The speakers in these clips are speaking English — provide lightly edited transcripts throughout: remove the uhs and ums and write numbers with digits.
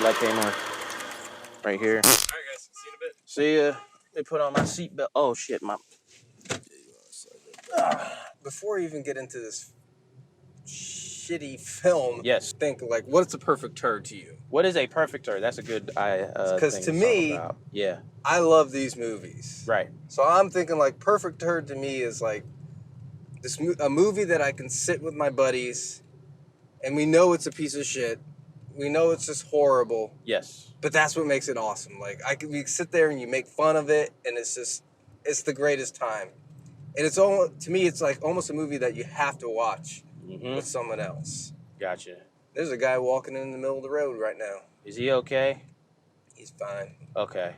red light came on. Right here. All right, guys. See you in a bit. See ya. They put on my seatbelt. Oh, shit. Before we even get into this shitty film, Yes. think, like, what's a perfect turd to you? What is a perfect turd? That's a good Because thing to talk me, about. Yeah. I love these movies. Right. So I'm thinking, like, perfect turd to me is, like, a movie that I can sit with my buddies, and we know it's a piece of shit. We know it's just horrible. Yes. But that's what makes it awesome. Like, we sit there and you make fun of it, and it's the greatest time. And it's almost, to me, it's like almost a movie that you have to watch with someone else. Gotcha. There's a guy walking in the middle of the road right now. Is he okay? He's fine. Okay.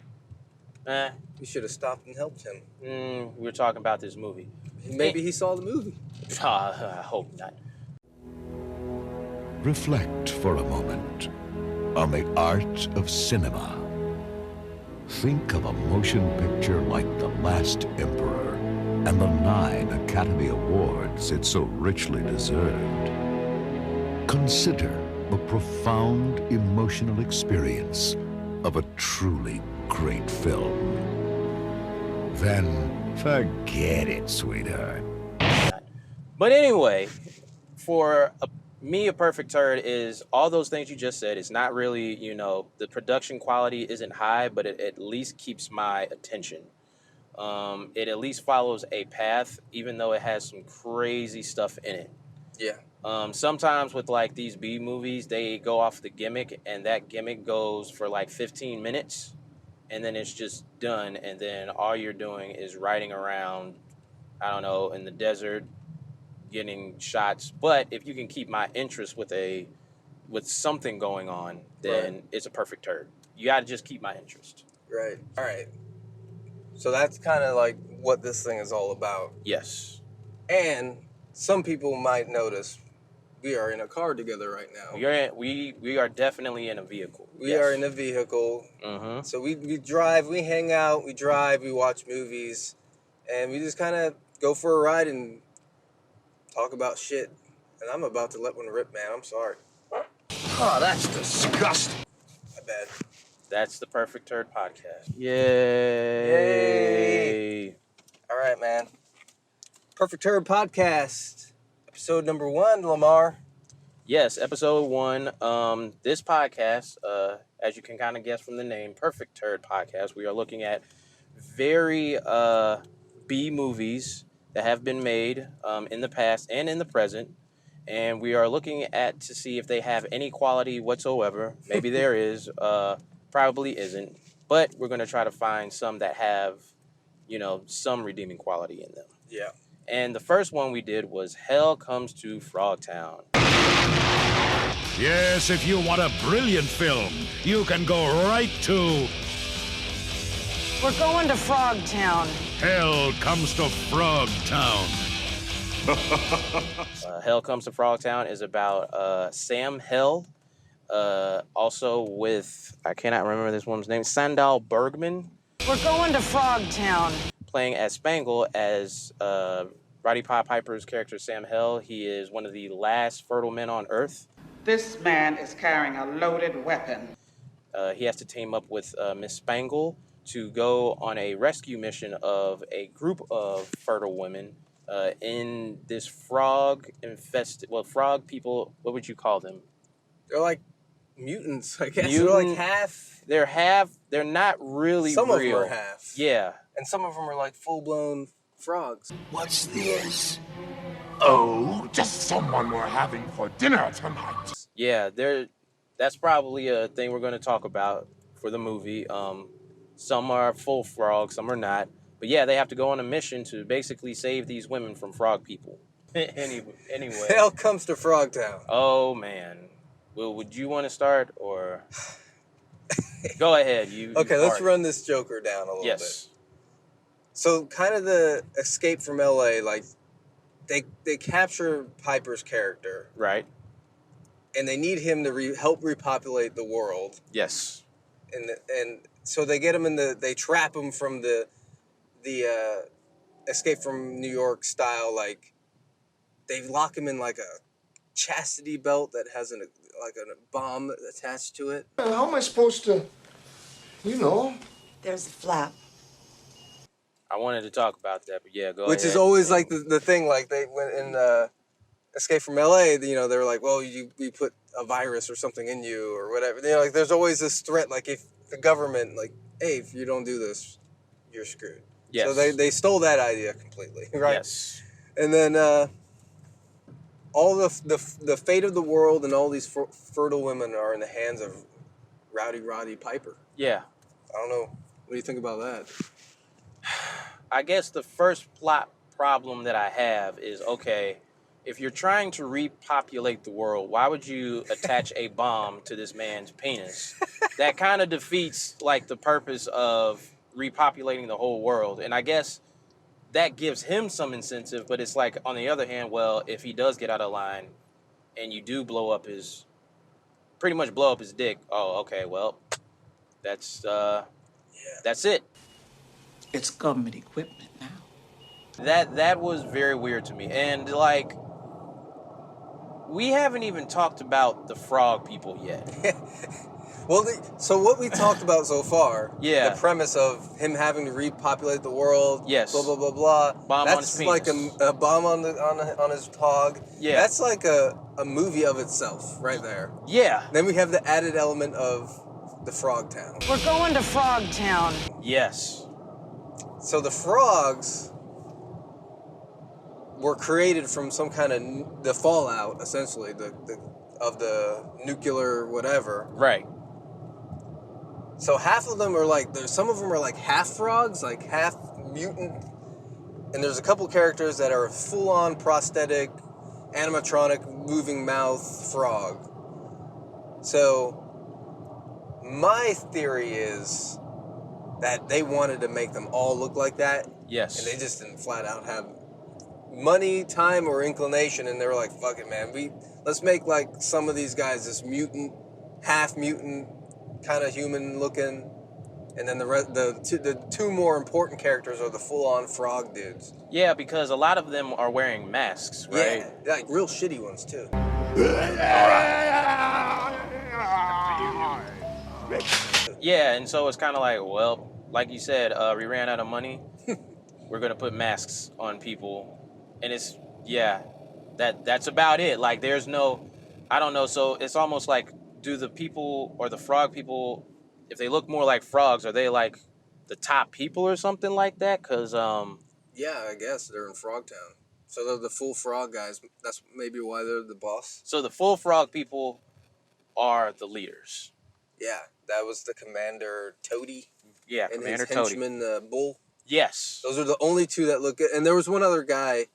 We should have stopped and helped him. We were talking about this movie. Maybe he saw the movie. I hope not. Reflect for a moment on the art of cinema. Think of a motion picture like The Last Emperor and the 9 Academy Awards it so richly deserved. Consider the profound emotional experience of a truly great film. Then forget it, sweetheart. But anyway, for me, a perfect turd is all those things you just said. It's not really, the production quality isn't high, but it at least keeps my attention. It at least follows a path, even though it has some crazy stuff in it. Yeah. Sometimes with like these B movies, they go off the gimmick, and that gimmick goes for like 15 minutes, and then it's just done. And then all you're doing is riding around, I don't know, in the desert, getting shots. But if you can keep my interest with something going on, then it's a perfect turd. You got to just keep my interest. Right. All right. So that's kind of like what this thing is all about. Yes. And some people might notice we are in a car together right now. We are definitely in a vehicle. We are in a vehicle. Mm-hmm. So we drive, we hang out, we drive, we watch movies, and we just kind of go for a ride and talk about shit. And I'm about to let one rip, man. I'm sorry. Oh, that's disgusting. My bad. That's the Perfect Turd Podcast. Yay! All right, man. Perfect Turd Podcast, episode number 1, Lamar. Yes, episode 1. This podcast, as you can kind of guess from the name, Perfect Turd Podcast, we are looking at very B movies that have been made in the past and in the present. And we are looking at to see if they have any quality whatsoever. Maybe there is, probably isn't. But we're going to try to find some that have, some redeeming quality in them. Yeah. And the first one we did was Hell Comes to Frogtown. Yes, if you want a brilliant film, you can go right to... We're going to Frogtown. Hell Comes to Frogtown. Hell Comes to Frogtown is about Sam Hell, also with, I cannot remember this woman's name, Sandahl Bergman. We're going to Frogtown. Playing as Spangle as Roddy Piper's character Sam Hell. He is one of the last fertile men on Earth. This man is carrying a loaded weapon. He has to team up with Miss Spangle to go on a rescue mission of a group of fertile women in this frog people, what would you call them? They're like mutants, I guess. They're like half. They're not really some real. Some of them are half. Yeah. And some of them are like full-blown frogs. What's this? Oh, just someone we're having for dinner tonight. Yeah, that's probably a thing we're going to talk about for the movie. Some are full frogs, some are not. But yeah, they have to go on a mission to basically save these women from frog people. Anyway. Hell Comes to Frogtown. Oh, man. Well, would you want to start, or... Go ahead. Okay, let's run this Joker down a little bit. So, kind of the escape from LA, like, they capture Piper's character. Right. And they need him to help repopulate the world. Yes. And so they get him they trap him from the Escape from New York style, like, they lock him in, like, a chastity belt that has like a bomb attached to it. How am I supposed to, There's a flap. I wanted to talk about that, but yeah, go Which ahead. is always like the thing, like they went in Escape from LA, they were like, well, we put a virus or something in you or whatever. Like there's always this threat, like if the government, like, hey, if you don't do this, you're screwed. Yes. So they stole that idea completely, right? Yes. And then all the fate of the world and all these fertile women are in the hands of Rowdy Roddy Piper. Yeah. I don't know. What do you think about that? I guess the first plot problem that I have is, okay, if you're trying to repopulate the world, why would you attach a bomb to this man's penis? That kind of defeats like the purpose of repopulating the whole world. And I guess that gives him some incentive, but it's like, on the other hand, well, if he does get out of line and you do pretty much blow up his dick, oh, okay, well, that's it. It's government equipment now. That was very weird to me. And like, we haven't even talked about the frog people yet. Well, so what we talked about so far, Yeah. the premise of him having to repopulate the world, Yes. blah blah blah blah. Bomb on his that's like penis. a bomb on his hog. Yeah. That's like a movie of itself, right there. Yeah. Then we have the added element of the Frogtown. We're going to Frogtown. Yes. So the frogs were created from some kind of the fallout, essentially, of the nuclear whatever. Right. So half of them are like, some of them are like half frogs, like half mutant, and there's a couple characters that are full-on prosthetic, animatronic, moving mouth frog. So my theory is that they wanted to make them all look like that, Yes. and they just didn't flat out have money, time, or inclination, and they were like, fuck it, man, let's make like some of these guys this mutant, half mutant, kind of human looking, and then the two more important characters are the full-on frog dudes. Yeah, because a lot of them are wearing masks, right? Yeah, like real shitty ones too. Yeah, and so it's kind of like, well, like you said, we ran out of money. We're gonna put masks on people, and it's that's about it. Like, there's no, I don't know. So it's almost like, do the people or the frog people, if they look more like frogs, are they like the top people or something like that? Cause Yeah, I guess they're in Frogtown. So they're the full frog guys. That's maybe why they're the boss. so the full frog people are the leaders. Yeah, that was the commander Toady Yeah, and Commander his Toady. henchman Bull. Yes. Those are the only two that look good. And there was one other guy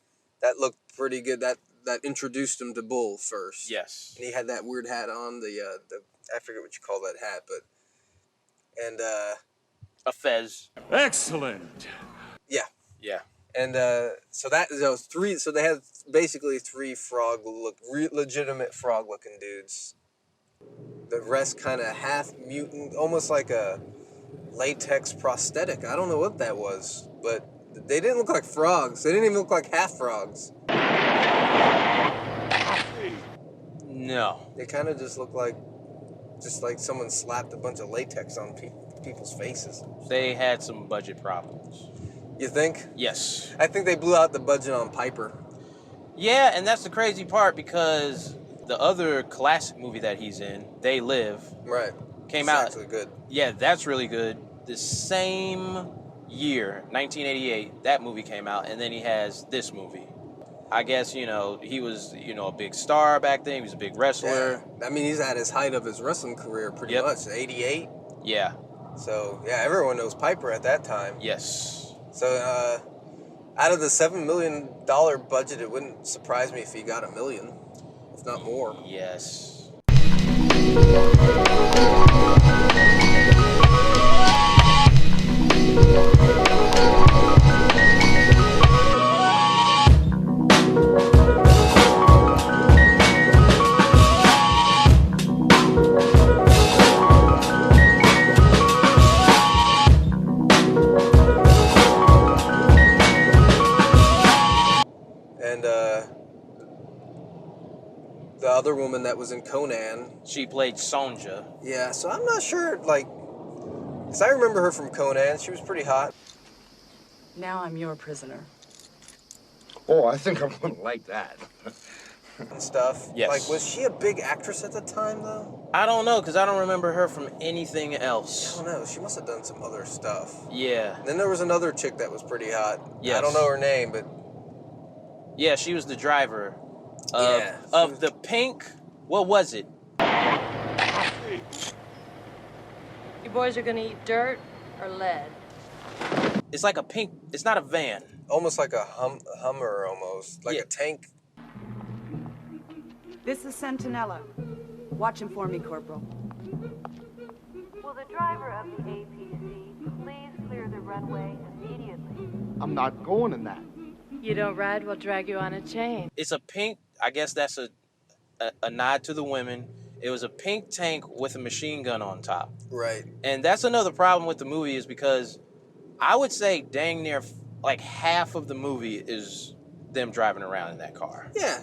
that looked pretty good that introduced him to Bull first. Yes. And he had that weird hat on, the I forget what you call that hat, but A fez. Excellent. yeah. Yeah. And so those three. So they had basically three legitimate frog-looking dudes. The rest kind of half mutant, almost like a latex prosthetic. I don't know what that was, but they didn't look like frogs. They didn't even look like half frogs. No. They kind of just looked like someone slapped a bunch of latex on people's faces. They had some budget problems. You think? Yes. I think they blew out the budget on Piper. Yeah, and that's the crazy part, because the other classic movie that he's in, They Live, Right. came It's out. actually good. Yeah, that's really good. The same year, 1988, that movie came out, and then he has this movie. I guess, he was, a big star back then. He was a big wrestler. Yeah. I mean, he's at his height of his wrestling career pretty Yep. much. 88. Yeah. So, yeah, everyone knows Piper at that time. Yes. So, out of the $7 million budget, it wouldn't surprise me if he got $1 million, if not more. Yes. the other woman that was in Conan. She played Sonja. Yeah, so I'm not sure, like, because I remember her from Conan. She was pretty hot. Now I'm your prisoner. Oh, I think I wouldn't like that. And stuff. Yes. Like, was she a big actress at the time, though? I don't know, because I don't remember her from anything I else. don't know. She must have done some other stuff. Yeah. Then there was another chick that was pretty hot. Yes. I don't know her name, but Yeah, she was the driver Yeah, of the pink, what was it? You boys are gonna eat dirt or lead? It's like a pink, it's not a van. almost like a Hummer, almost like Yeah. a tank. This is Sentinella. Watch him for me, Corporal. Will the driver of the APC please clear the runway immediately? I'm not going in that. You don't ride, we'll drag you on a chain. It's a pink, I guess that's a nod to the women. It was a pink tank with a machine gun on top. Right. And that's another problem with the movie is because I would say dang near like half of the movie is them driving around in that car. Yeah.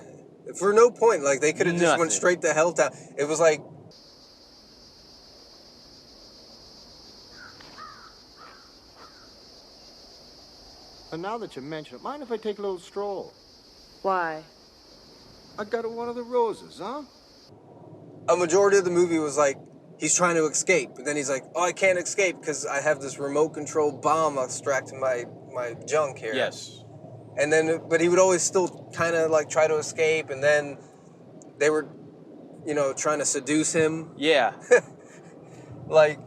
For no point, like they could have just Nothing. went straight to Helltown. It was like, And now that you mention it, mind if I take a little stroll? Why? I got one of the roses, huh? a majority of the movie was like, he's trying to escape. But then he's like, oh, I can't escape because I have this remote control bomb strapped to my junk here. Yes. And then, but he would always still kind of like try to escape. And then they were, trying to seduce him. Yeah. Like,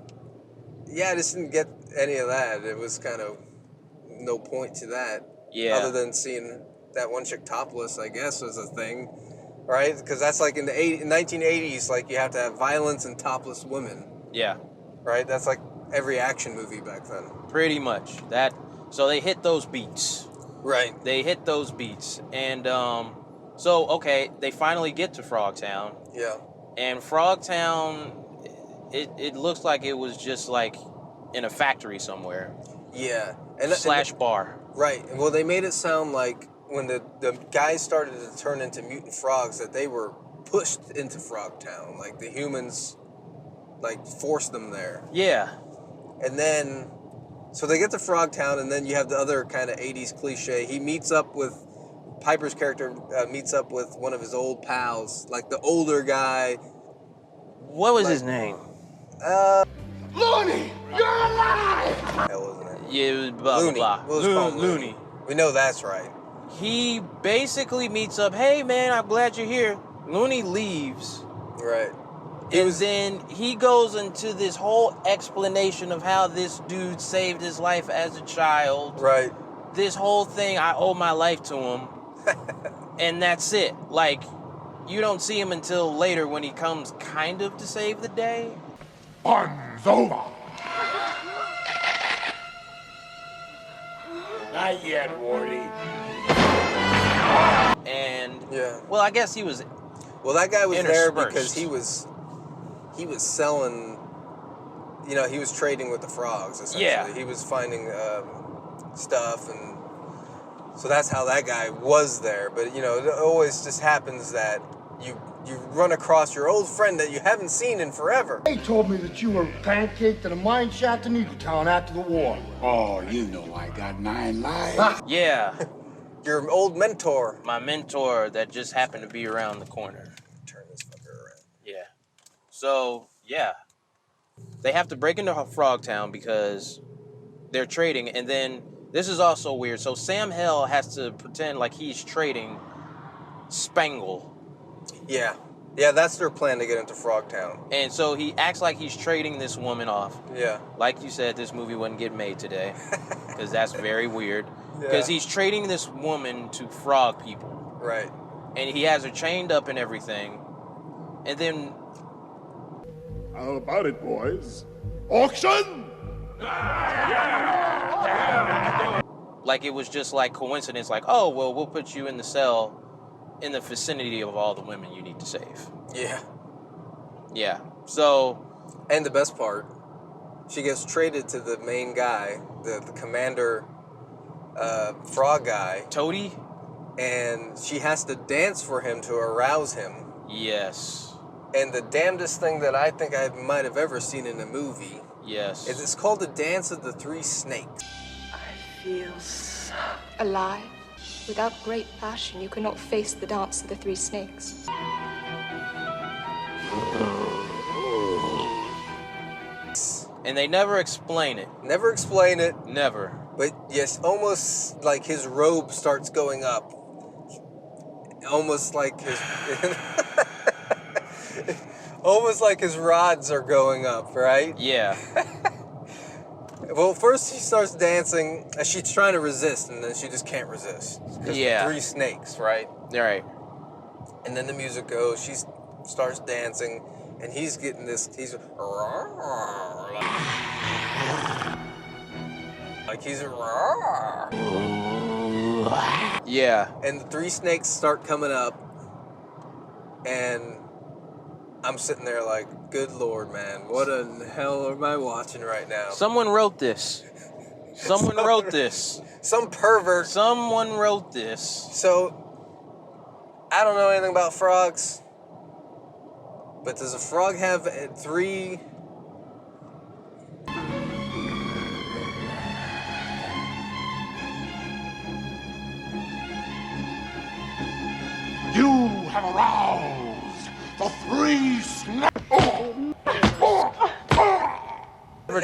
yeah, I just didn't get any of that. It was kind of no point to that. Yeah. Other than seeing that one chick topless, I guess, was a thing. Right? Because that's like in the 1980s, like you have to have violence and topless women. Yeah. Right? That's like every action movie back then. Pretty much. So they hit those beats. Right. They hit those beats. And so, okay, they finally get to Frogtown. Yeah. And Frogtown, it looks like it was just like in a factory somewhere. Yeah. Slash bar. Right. Well, they made it sound like when the guys started to turn into mutant frogs that they were pushed into Frogtown. Like the humans, like, forced them there. Yeah. And then, so they get to Frogtown, and then you have the other kind of 80s cliche. He meets up with, Piper's character meets up with one of his old pals, like the older guy. What was his name? Looney, you're alive! Hell, wasn't it? Yeah, it was blah, Looney. blah, blah. We'll just call him Looney. We know that's right. He basically meets up, hey man, I'm glad you're here. Looney leaves. Right. Then he goes into this whole explanation of how this dude saved his life as a child. Right. This whole thing, I owe my life to him. And that's it. Like, you don't see him until later when he comes kind of to save the day. Fun's over. Not yet, Wardy. And, Yeah. well, I guess he was, Well, that guy was there Interspersed. because he was selling, he was trading with the frogs, essentially. Yeah. He was finding stuff, and so that's how that guy was there. But, it always just happens that you run across your old friend that you haven't seen in forever. They told me that you were pancaked in a mine shaft in Eagletown after the war. Oh, you know I got 9 lives. yeah, Your old mentor. my mentor that just happened to be around the corner. Turn this fucker around. Yeah. So, yeah. They have to break into Frogtown because they're trading. And then, this is also weird. So, Sam Hell has to pretend like he's trading Spangle. Yeah. Yeah, that's their plan to get into Frogtown. And so, he acts like he's trading this woman off. Yeah. Like you said, this movie wouldn't get made today. Because that's very weird. Because Yeah. he's trading this woman to frog people. Right. And he has her chained up and everything. And then, How about it, boys? Auction! like it was just like coincidence, like, oh, well, we'll put you in the cell in the vicinity of all the women you need to save. Yeah. Yeah. So, And the best part, she gets traded to the main guy, the commander frog guy, Toady? and she has to dance for him to arouse him. Yes. And the damnedest thing that I think I might have ever seen in a movie. Yes. It's called the Dance of the Three Snakes. I feel so alive. Without great passion, you cannot face the dance of the three snakes. And they never explain it. Never explain it. Never. But yes, almost like his robe starts going up. Almost like his... almost like his rods are going up, right? Yeah. Well, first she starts dancing, and she's trying to resist, and then she just can't resist. Yeah. Three snakes, right? Right. And then the music goes, she starts dancing, and he's getting this, he's... Like he's... Yeah. And the three snakes start coming up, and I'm sitting there like, good Lord, man, what in the hell am I watching right now? Someone wrote this. Someone wrote this. Some pervert. Someone wrote this. So, I don't know anything about frogs, but does a frog have three... You have aroused the three snakes.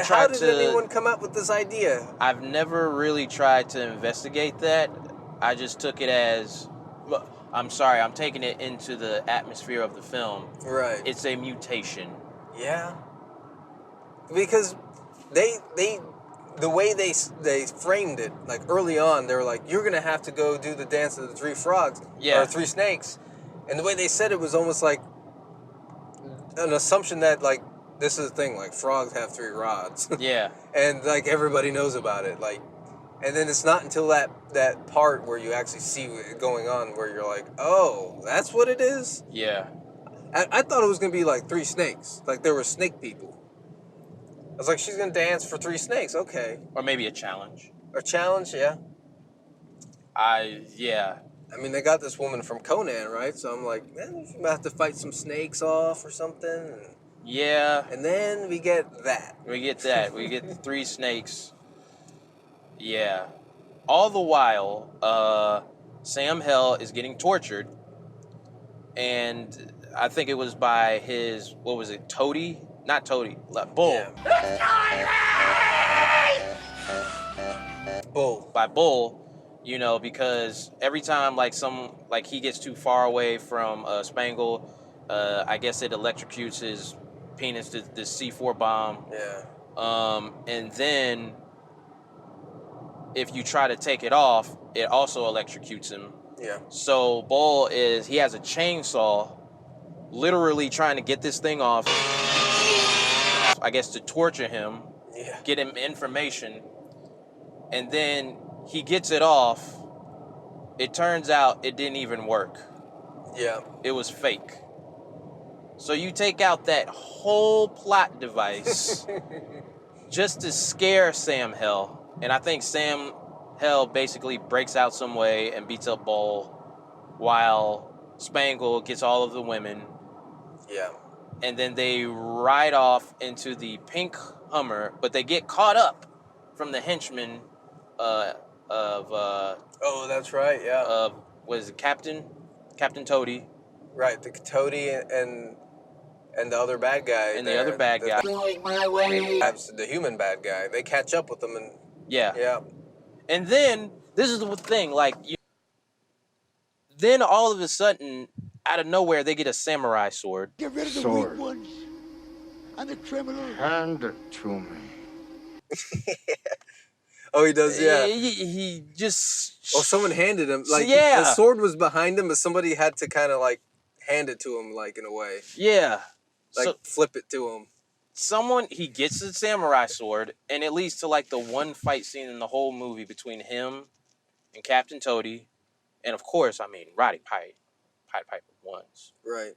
How did anyone come up with this idea? I've never really tried to investigate that. I just took it as, I'm sorry, I'm taking it into the atmosphere of the film. Right. It's a mutation. Yeah. Because the way they framed it, like early on, they were like, you're gonna have to go do the dance of the three frogs, or three snakes, and the way they said it was almost like an assumption that like this is the thing, like frogs have three rods. Yeah. And like everybody knows about it, like, and then it's not until that part where you actually see it going on where you're like, oh, that's what it is. Yeah. I thought it was gonna be like three snakes, like there were snake people. I was like, she's gonna dance for three snakes, okay. Or maybe a challenge. A challenge, yeah. Yeah. I mean, they got this woman from Conan, right? So I'm like, man, we might have to fight some snakes off or something. Yeah. And then we get that. We get that. We get the three snakes. Yeah. All the while, Sam Hell is getting tortured. And I think it was by his, what was it, Toady? Not Toady, Bull. Yeah. Bull. By Bull, you know, because every time like he gets too far away from Spangle, I guess it electrocutes his penis to the C4 bomb. Yeah. And then if you try to take it off, it also electrocutes him. Yeah. So Bull he has a chainsaw, literally trying to get this thing off. I guess to torture him, get him information, and then he gets it off. It turns out it didn't even work. Yeah. It was fake. So you take out that whole plot device just to scare Sam Hell. And I think Sam Hell basically breaks out some way and beats up Bull while Spangle gets all of the women. Yeah. And then they ride off into the pink Hummer, but they get caught up from the henchmen oh, that's right, yeah. Was it Captain Toady? Right, the Toady and the other bad guy. And the other bad guy. Going my way. The human bad guy. They catch up with them and... Yeah. Yeah. And then, this is the thing, like, then all of a sudden, out of nowhere, they get a samurai sword. Get rid of the weak ones and the criminals. Hand it to me. Oh, he does, yeah. He just... Oh, someone handed him, like, yeah. The sword was behind him, but somebody had to kind of, like, hand it to him, like, in a way. Yeah. Like, flip it to him. He gets the samurai sword, and it leads to, like, the one fight scene in the whole movie between him and Captain Toady, and, of course, I mean, Roddy Piper wins. Right.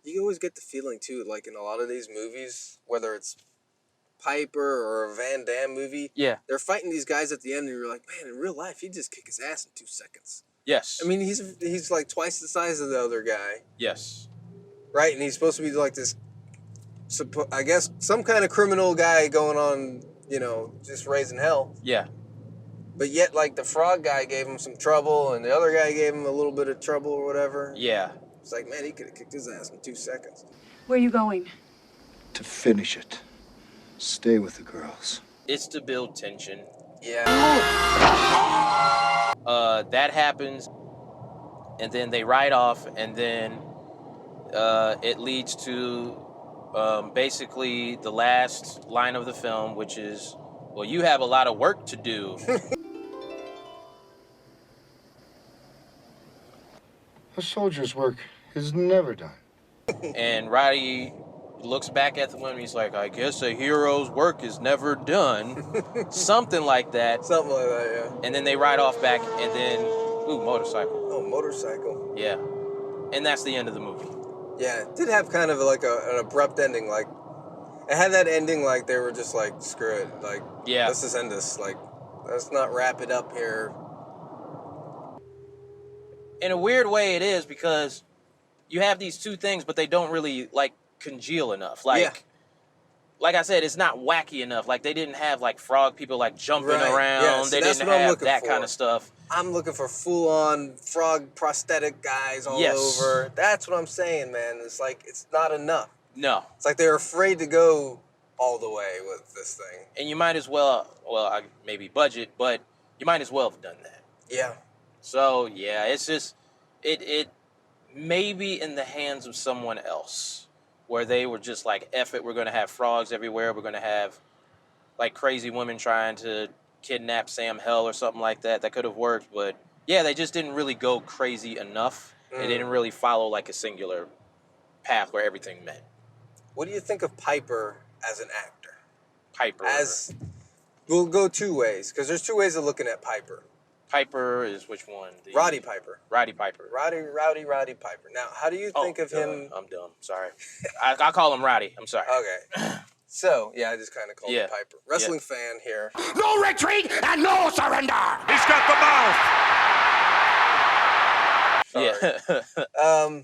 You always get the feeling, too, like, in a lot of these movies, whether it's Piper or a Van Damme movie, they're fighting these guys at the end, and you're like, man, in real life, he'd just kick his ass in 2 seconds. Yes. I mean, he's like twice the size of the other guy. Yes. right? And he's supposed to be like this, I guess, some kind of criminal guy going on, just raising hell. Yeah. But yet, like, the frog guy gave him some trouble, and the other guy gave him a little bit of trouble or whatever. Yeah. It's like, man, he could have kicked his ass in 2 seconds. Where are you going? To finish it. Stay with the girls. It's to build tension. Yeah. That happens, and then they ride off, and then it leads to basically the last line of the film, which is, well, you have a lot of work to do. A soldier's work is never done. And Roddy looks back at the woman. He's like, I guess a hero's work is never done. Something like that. Something like that, yeah. And then they ride off back, and then, ooh, motorcycle. Oh, motorcycle. Yeah. And that's the end of the movie. Yeah, it did have kind of like an abrupt ending. Like, it had that ending like they were just like, screw it. Like, yeah, let's just end this. Like, let's not wrap it up here. In a weird way, it is, because you have these two things, but they don't really, like, congeal enough. Like I said, it's not wacky enough. Like, they didn't have, like, frog people, like, jumping around. Yeah, so they that's didn't what I'm have looking that for. kind of stuff. I'm looking for full-on frog prosthetic guys all over. That's what I'm saying, man. It's like, it's not enough. No. It's like they're afraid to go all the way with this thing. And you might as well, maybe budget, but you might as well have done that. Yeah. So, yeah, it's just, it may be in the hands of someone else, where they were just like, F it, we're going to have frogs everywhere. We're going to have, like, crazy women trying to kidnap Sam Hell or something like that. That could have worked, but, yeah, they just didn't really go crazy enough. They didn't really follow, like, a singular path where everything met. What do you think of Piper as an actor? Piper. We'll go 2 ways, because there's 2 ways of looking at Piper. Piper is which one? Roddy Piper. Roddy Piper. Rowdy Roddy Piper. Now, how do you think of him? I'm dumb. Sorry. I call him Roddy. I'm sorry. Okay. So, yeah, I just kind of called him Piper. Wrestling fan here. No retreat and no surrender! He's got the mouth! Yeah.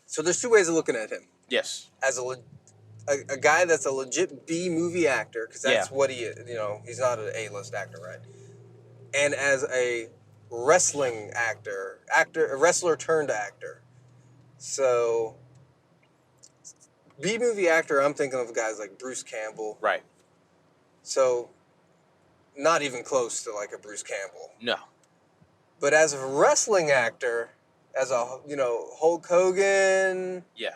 So there's 2 ways of looking at him. Yes. As a guy that's a legit B-movie actor, because that's what he is. He's not an A-list actor, right? And as a wrestling actor, a wrestler turned actor. So, B-movie actor, I'm thinking of guys like Bruce Campbell. Right. So, not even close to like a Bruce Campbell. No. But as a wrestling actor, as a, Hulk Hogan. Yeah.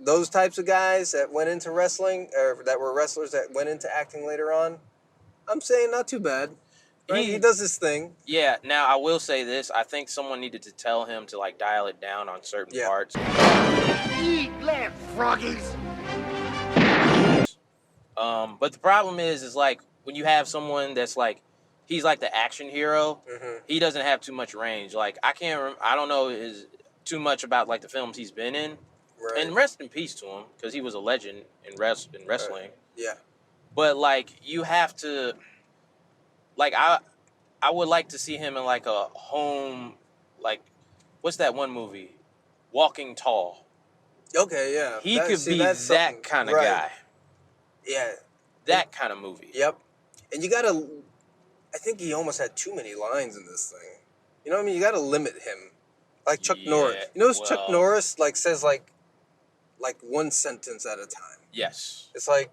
Those types of guys that went into wrestling, or that were wrestlers that went into acting later on, I'm saying not too bad. Right? He does his thing. Yeah. Now, I will say this. I think someone needed to tell him to, like, dial it down on certain parts. Eat lead, froggies! But the problem is like, when you have someone that's like, he's like the action hero, he doesn't have too much range. Like, I don't know too much about, like, the films he's been in. Right. And rest in peace to him, because he was a legend in wrestling. Right. Yeah. But, like, you have to, like, I would like to see him in, like, a home, like, what's that one movie? Walking Tall. Okay, yeah. He could be that kind of guy. Yeah. That kind of movie. Yep. And I think he almost had too many lines in this thing. You know what I mean? You got to limit him. Like Chuck Norris. You know, Chuck Norris, like, says, like one sentence at a time. Yes. It's like,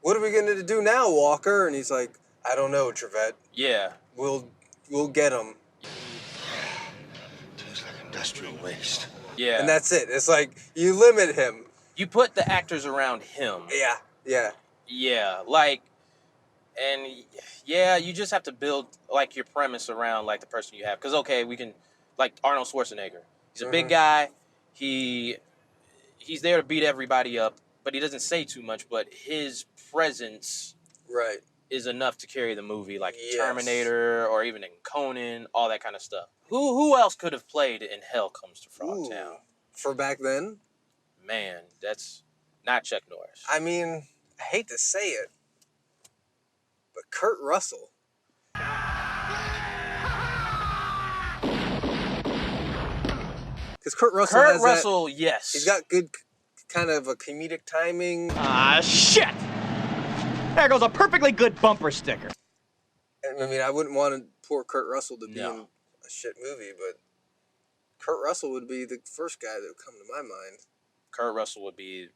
what are we going to do now, Walker? And he's like, I don't know, Trevette. Yeah. We'll get him. Tastes like industrial waste. Yeah. And that's it. It's like, you limit him. You put the actors around him. Yeah. Yeah. Yeah. Like, and yeah, you just have to build, like, your premise around, like, the person you have. Because, okay, we can, like, Arnold Schwarzenegger. He's a big guy. He's there to beat everybody up, but he doesn't say too much. But his presence is enough to carry the movie, like Terminator or even in Conan, all that kind of stuff. Who else could have played in Hell Comes to Frogtown? For back then? Man, that's not Chuck Norris. I mean, I hate to say it, but Kurt Russell. Because Kurt Russell has yes. He's got good kind of a comedic timing. Ah, shit! There goes a perfectly good bumper sticker. I mean, I wouldn't want poor Kurt Russell to be in a shit movie, but Kurt Russell would be the first guy that would come to my mind. Kurt Russell would be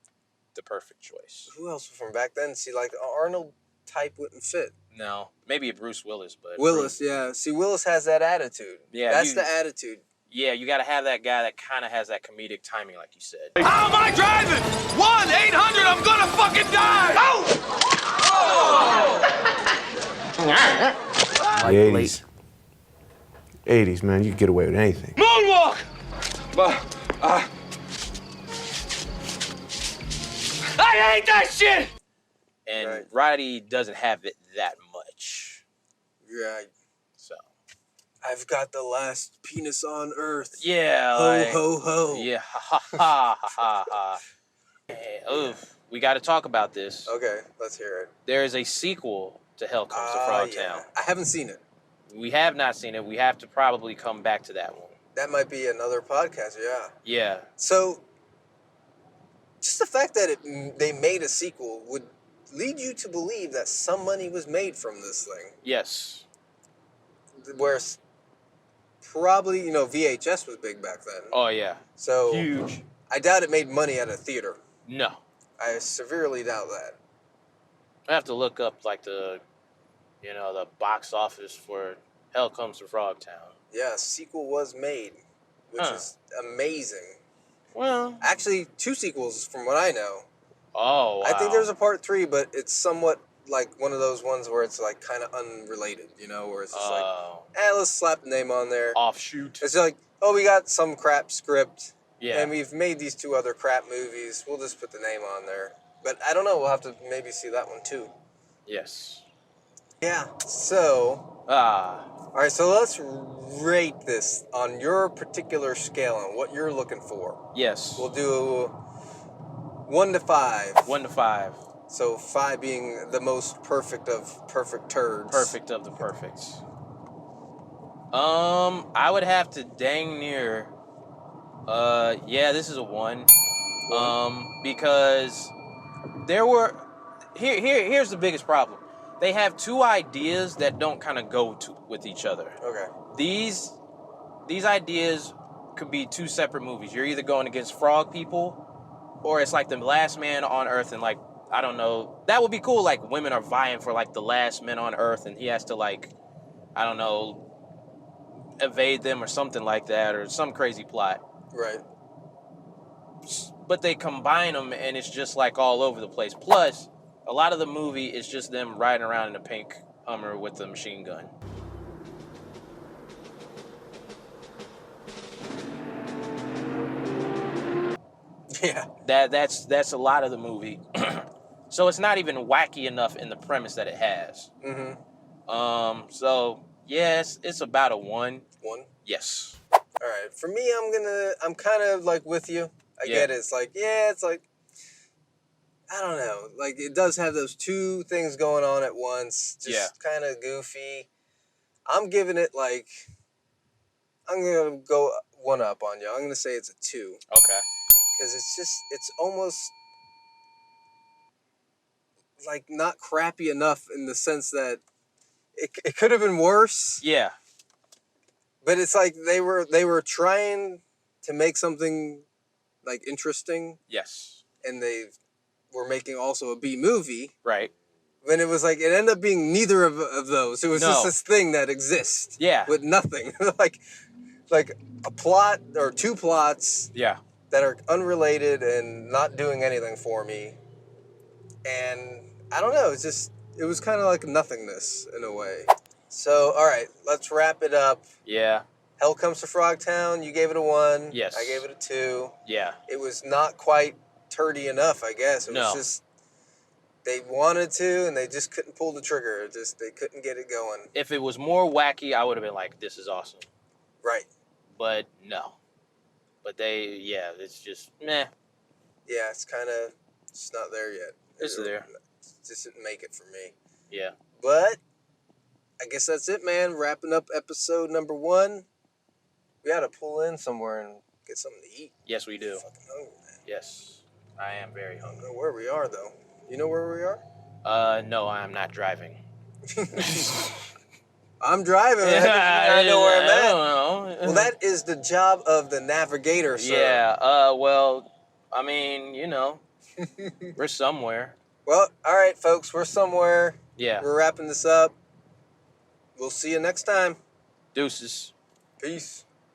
the perfect choice. Who else from back then? See, like, Arnold type wouldn't fit. No. Maybe a Bruce Willis, but... Willis, yeah. See, Willis has that attitude. Yeah. That's the attitude. Yeah, you got to have that guy that kind of has that comedic timing, like you said. How am I driving? 1-800, I'm gonna fucking die! The 80s. 80s, man, you could get away with anything. Moonwalk! I hate that shit! And Roddy doesn't have it that much. Right. So. I've got the last penis on Earth. Yeah. Ho, ho, ho. Yeah, ha, ha, ha, ha, ha. Hey, oof. We got to talk about this. Okay, let's hear it. There is a sequel to Hell Comes to Frogtown. Yeah. I haven't seen it. We have not seen it. We have to probably come back to that one. That might be another podcast, yeah. Yeah. So, just the fact that they made a sequel would lead you to believe that some money was made from this thing. Yes. Whereas probably, VHS was big back then. Oh, yeah. So huge. I doubt it made money at a theater. No. I severely doubt that. I have to look up, like, the box office for Hell Comes to Frogtown. Yeah, a sequel was made, which is amazing. Well. Actually, 2 sequels from what I know. Oh, wow. I think there's a part 3, but it's somewhat like one of those ones where it's like kind of unrelated, where it's just let's slap the name on there. Offshoot. It's like, we got some crap script. Yeah. And we've made these 2 other crap movies. We'll just put the name on there. But I don't know. We'll have to maybe see that one too. Yes. Yeah. So. All right. So let's rate this on your particular scale and what you're looking for. Yes. We'll do 1 to 5. 1 to 5. So 5 being the most perfect of perfect turds. Perfect of the perfects. I would have to dang near. This is a 1. Because here's the biggest problem. They have 2 ideas that don't kind of go with each other. Okay. These ideas could be 2 separate movies. You're either going against frog people, or it's like the last man on Earth, and like, I don't know. That would be cool. Like, women are vying for like the last man on Earth, and he has to like, I don't know, evade them or something like that, or some crazy plot. Right. But they combine them, and it's just like all over the place. Plus, a lot of the movie is just them riding around in a pink Hummer with a machine gun. Yeah. That's a lot of the movie. So it's not even wacky enough in the premise that it has. Mm-hmm. So yes, it's about a 1. 1? Yes. All right. For me, I'm kind of like with you. I get it. It's like, I don't know. Like, it does have those 2 things going on at once. Just kind of goofy. I'm giving it like, I'm going to go 1 up on you. I'm going to say it's a 2. Okay. Because it's almost like not crappy enough in the sense that it could have been worse. Yeah. But it's like they were trying to make something like interesting. Yes. And they were making also a B movie. Right. When it was like, it ended up being neither of those. It was just this thing that exists. Yeah. With nothing. like a plot or 2 plots. Yeah. That are unrelated and not doing anything for me. And I don't know, it was kind of like nothingness in a way. So, all right, let's wrap it up. Yeah. Hell Comes to Frogtown, you gave it a 1. Yes. I gave it a 2. Yeah. It was not quite turdy enough, I guess. It was just, they wanted to, and they just couldn't pull the trigger. They couldn't get it going. If it was more wacky, I would have been like, this is awesome. Right. But no. But it's just meh. Yeah, it's kind of just not there yet. It's there. It just didn't make it for me. Yeah. But I guess that's it, man. Wrapping up episode number 1. We had to pull in somewhere and get something to eat. Yes, we do. I'm fucking hungry, man. Yes, I am very I hungry. don't know where we are, though. You know where we are? No, I am not driving. I'm driving. I know where I'm at. I don't know. Well, that is the job of the navigator, sir. Yeah, well, I mean, you know, we're somewhere. Well, all right, folks, we're somewhere. Yeah. We're wrapping this up. We'll see you next time. Deuces. Peace.